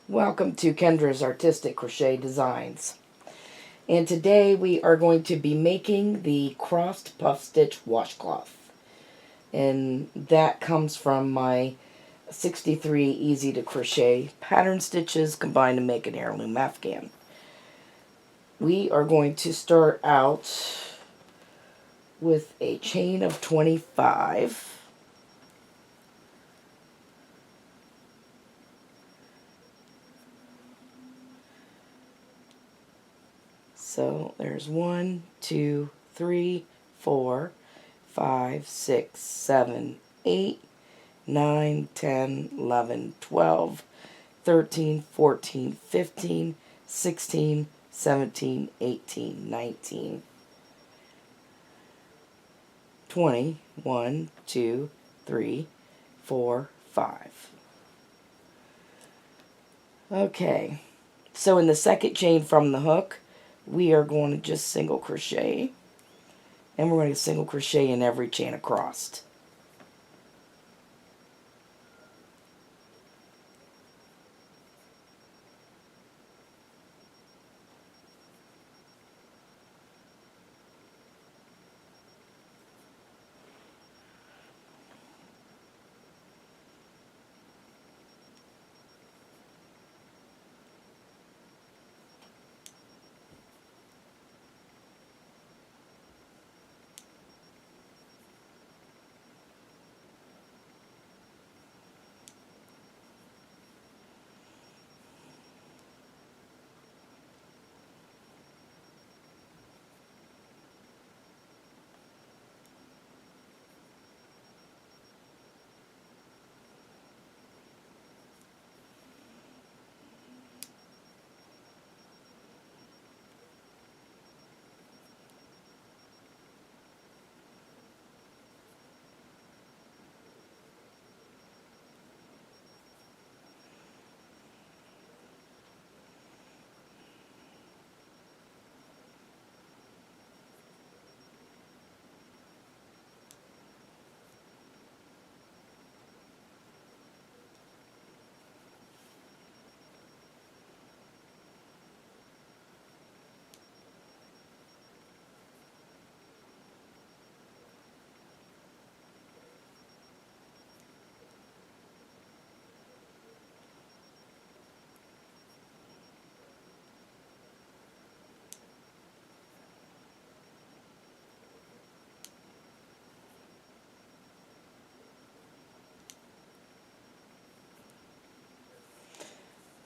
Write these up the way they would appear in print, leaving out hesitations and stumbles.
Welcome to Kendra's Artistic Crochet Designs. And today we are going to be making the crossed puff stitch washcloth. And that comes from my 63 Easy-To-Crochet pattern stitches combined to make an Heirloom Afghan. We are going to start out with a chain of 25. So there's 1, 2, 3, 4, 5, 6, 7, 8, 9, 10, 11, 12, 13, 14, 15, 16, 17, 18, 19, 20, 1, 2, 3, 4, 5. Okay, so in the second chain from the hook, we are going to just single crochet, and we're going to single crochet in every chain across.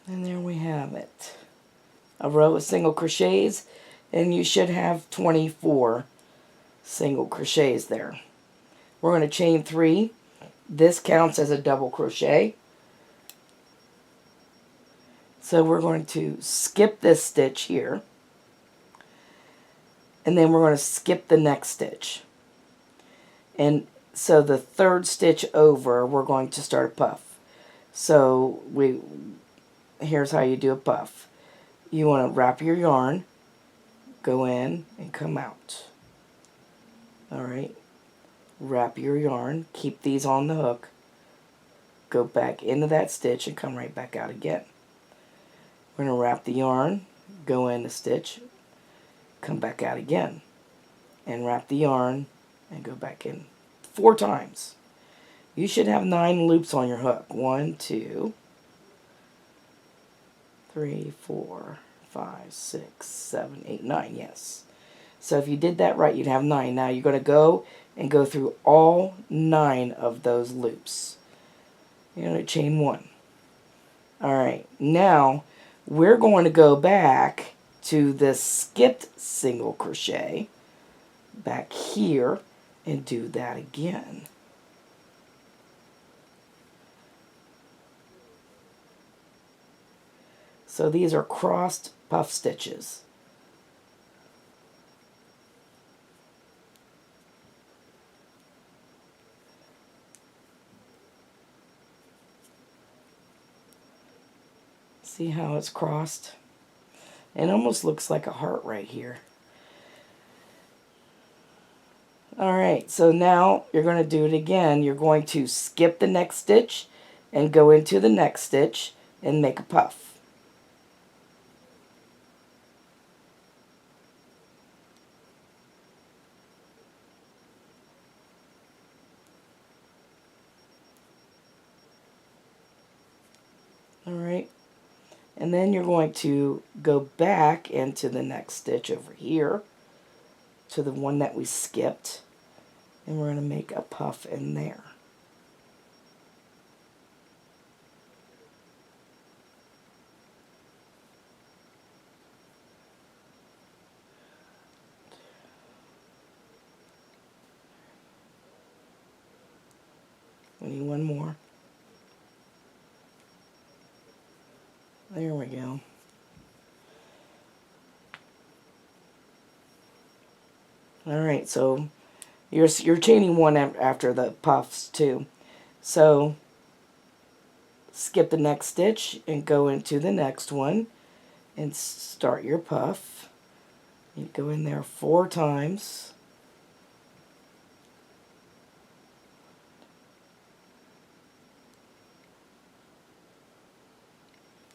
And there we have it. A row of single crochets, and you should have 24 single crochets there. We're going to chain 3. This counts as a double crochet. So we're going to skip this stitch here, and then we're going to skip the next stitch. And so the third stitch over, we're going to start a puff. So here's how you do a puff. You want to wrap your yarn, go in and come out. Alright, wrap your yarn, keep these on the hook, go back into that stitch and come right back out again. We're going to wrap the yarn, go in the stitch, come back out again, and wrap the yarn and go back in 4 times. You should have 9 loops on your hook. 1, 2, 3, 4, 5, 6, 7, 8, 9, yes. So if you did that right, you'd have 9. Now you're going to go and go through all 9 of those loops. You're going to chain 1. Alright, now we're going to go back to the skipped single crochet back here and do that again. So these are crossed puff stitches. See how it's crossed? It almost looks like a heart right here. Alright, so now you're going to do it again. You're going to skip the next stitch and go into the next stitch, and make a puff. Alright, and then you're going to go back into the next stitch over here to the one that we skipped, and we're going to make a puff in there. We need one more. There we go. Alright, so you're chaining one after the puffs too. So skip the next stitch and go into the next one and start your puff. You go in there 4 times.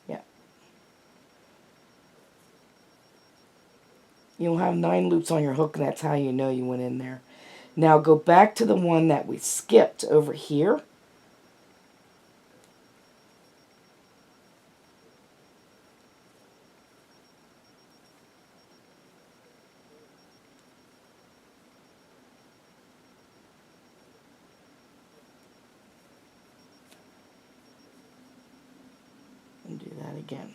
Yeah. You'll have 9 loops on your hook, and that's how you know you went in there. Now go back to the one that we skipped over here. And do that again.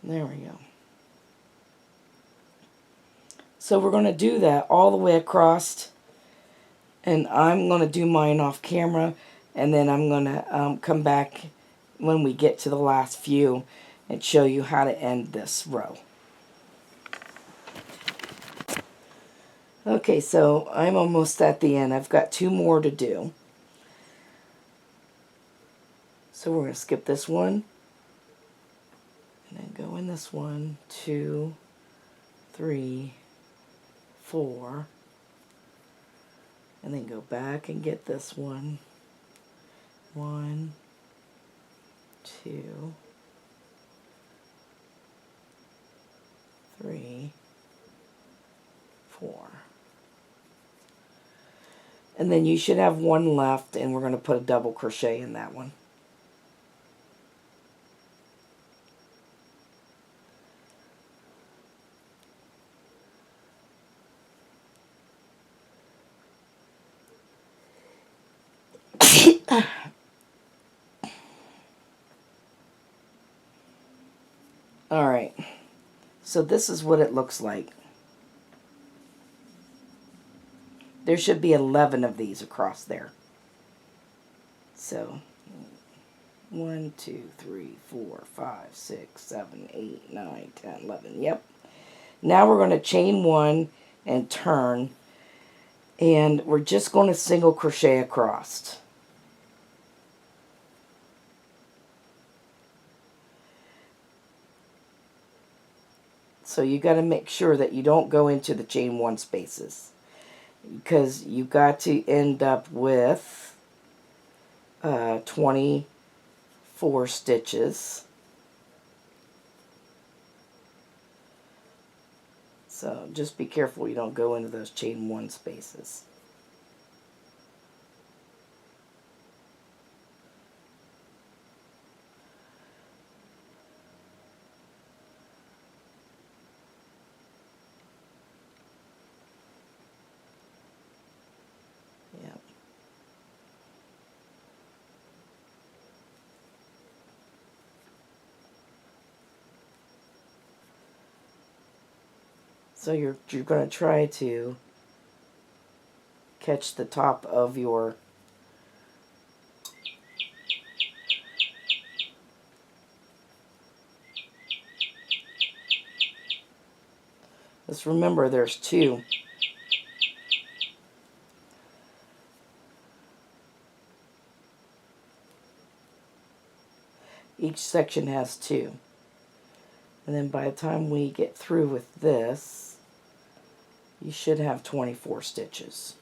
There we go. So we're going to do that all the way across, and I'm going to do mine off camera, and then I'm going to come back when we get to the last few and show you how to end this row. Okay, so I'm almost at the end. I've got 2 more to do. So we're going to skip this one, and then go in this one, 2, 3, 4, and then go back and get this one. 1, 2, 3, 4. And then you should have 1 left, and we're going to put a double crochet in that one. Alright, so this is what it looks like. There should be 11 of these across there. So 1, 2, 3, 4, 5, 6, 7, 8, 9, 10, 11. Yep. Now we're going to chain 1 and turn, and we're just going to single crochet across. So you got to make sure that you don't go into the chain 1 spaces, because you got to end up with 24 stitches. So just be careful you don't go into those chain 1 spaces. Yep. So you're going to try to catch the top of your just remember there's 2. Each section has 2. And then by the time we get through with this, you should have 24 stitches.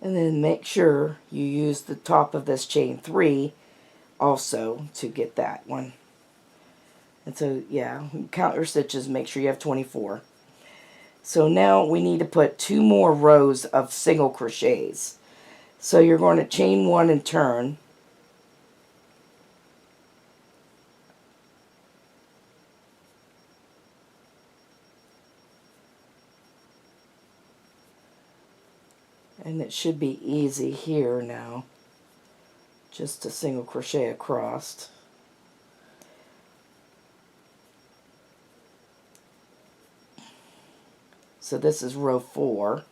And then make sure you use the top of this chain 3 also to get that one. And so, yeah, count your stitches, make sure you have 24. So now we need to put 2 more rows of single crochets. So you're going to chain 1 and turn. And it should be easy here now, just to single crochet across. So this is row 4.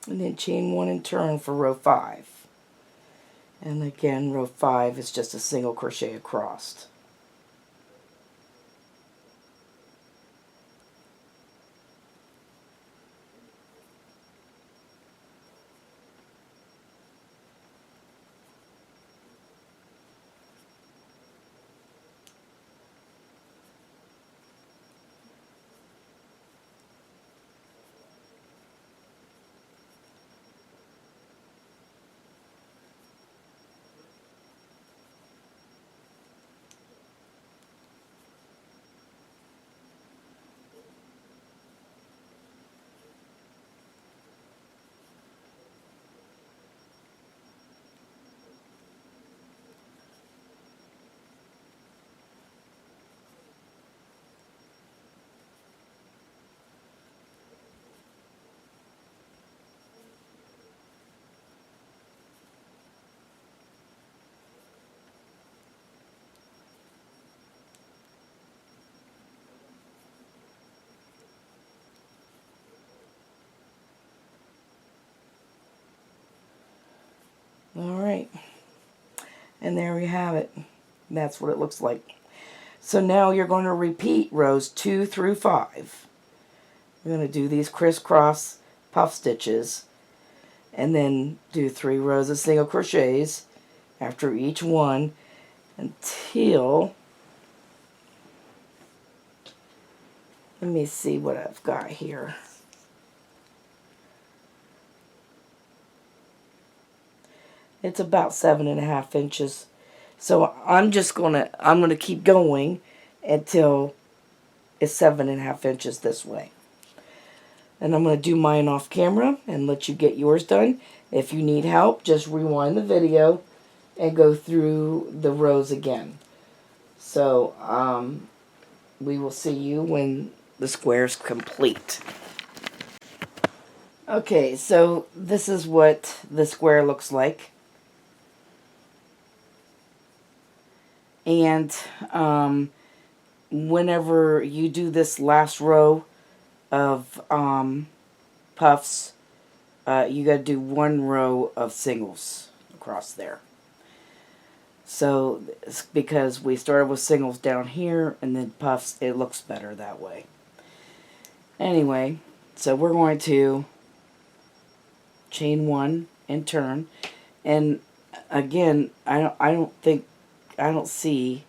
And then chain 1 and turn for row 5. And again, row 5 is just a single crochet across. Alright, and there we have it. That's what it looks like. So now you're going to repeat rows 2 through 5. You're going to do these crisscross puff stitches and then do 3 rows of single crochets after each one until, let me see what I've got here. It's about 7.5 inches. So I'm gonna keep going until it's 7.5 inches this way. And I'm gonna do mine off camera and let you get yours done. If you need help, just rewind the video and go through the rows again. So we will see you when the square's complete. Okay, so this is what the square looks like. And whenever you do this last row of puffs, you got to do 1 row of singles across there. So it's because we started with singles down here and then puffs, it looks better that way. Anyway, so we're going to chain 1 and turn. And again, I don't see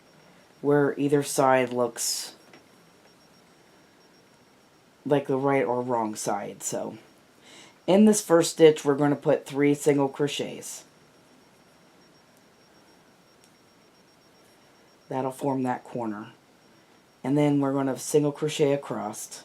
where either side looks like the right or wrong side. So in this first stitch, we're going to put 3 single crochets. That'll form that corner. And then we're going to single crochet across.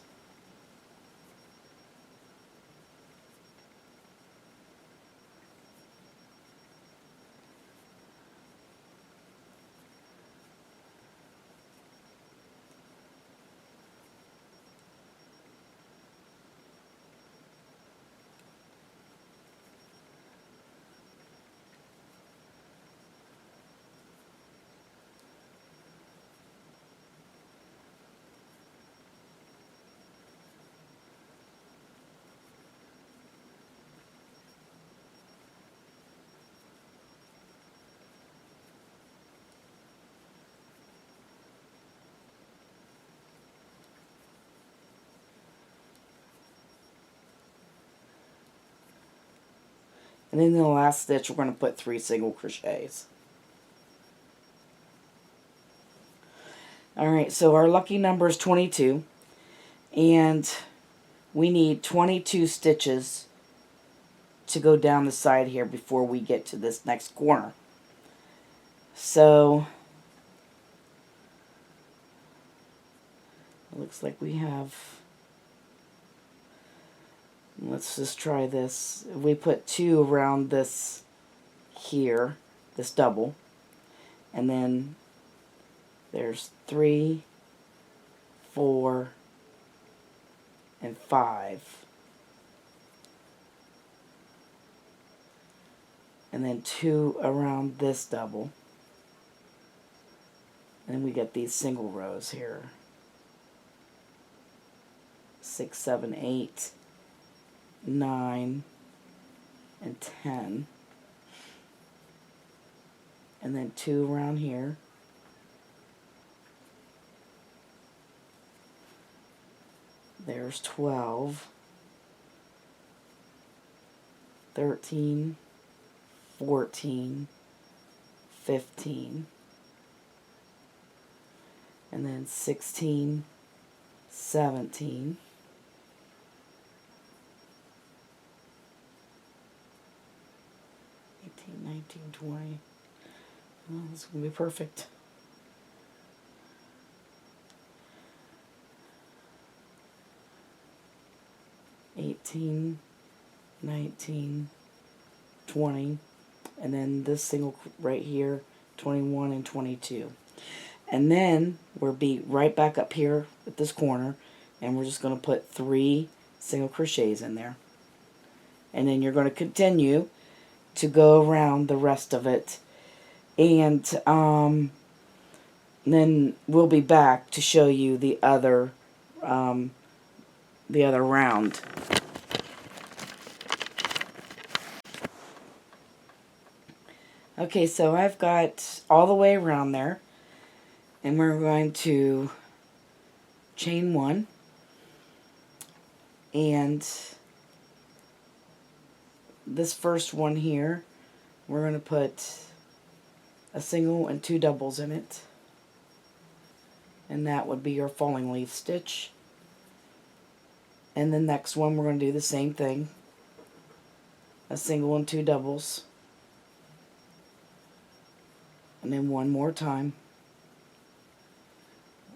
And then in the last stitch, we're going to put 3 single crochets. Alright, so our lucky number is 22. And we need 22 stitches to go down the side here before we get to this next corner. So it looks like we have, let's just try this. We put 2 around this here, this double, and then there's 3, 4, and 5. And then 2 around this double. And then we get these single rows here. 6, 7, 8, 9, and 10. And then 2 around here. There's 12, 13, 14, 15, and then 16, 17, 18, 19, 20. Well, this is going to be perfect. 18, 19, 20, and then this single right here, 21 and 22. And then we'll be right back up here at this corner, and we're just going to put 3 single crochets in there. And then you're going to continue to go around the rest of it, and then we'll be back to show you the other round. Okay, so I've got all the way around there, and we're going to chain 1, and this first one here, we're going to put a single and 2 doubles in it, and that would be your falling leaf stitch. And the next one we're going to do the same thing, a single and 2 doubles, and then one more time.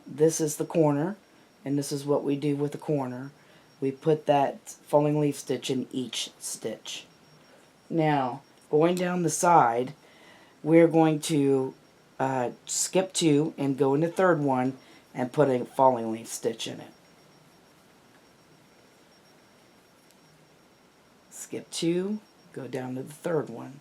This is the corner, and this is what we do with the corner. We put that falling leaf stitch in each stitch. Now, going down the side, we're going to skip 2 and go in the third one and put a falling leaf stitch in it. Skip 2, go down to the third one.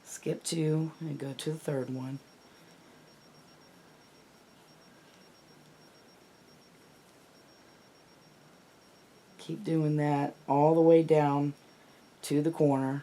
Skip 2 and go to the third one. Keep doing that all the way down to the corner.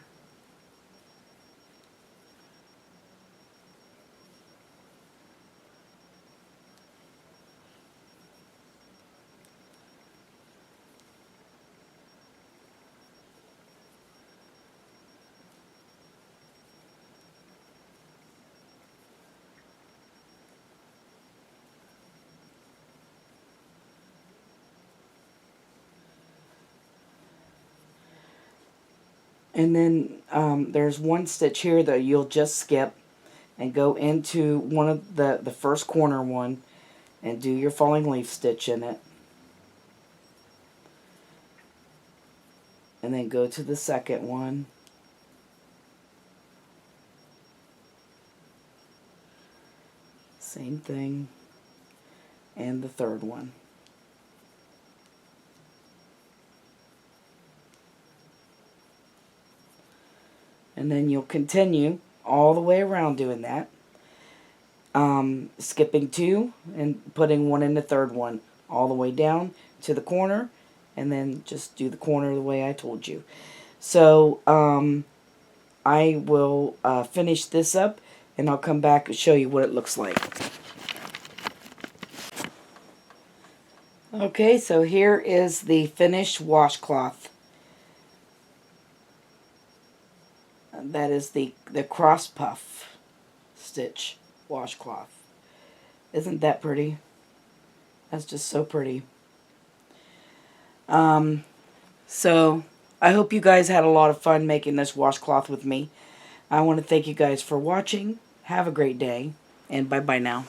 And then there's one stitch here that you'll just skip and go into one of the first corner one and do your falling leaf stitch in it. And then go to the second one. Same thing. And the third one. And then you'll continue all the way around doing that. Skipping 2 and putting 1 in the third one all the way down to the corner, and then just do the corner the way I told you. So I will finish this up, and I'll come back and show you what it looks like. Okay, so here is the finished washcloth. That is the cross puff stitch washcloth. Isn't that pretty? That's just so pretty. So I hope you guys had a lot of fun making this washcloth with me. I want to thank you guys for watching. Have a great day, and bye-bye now.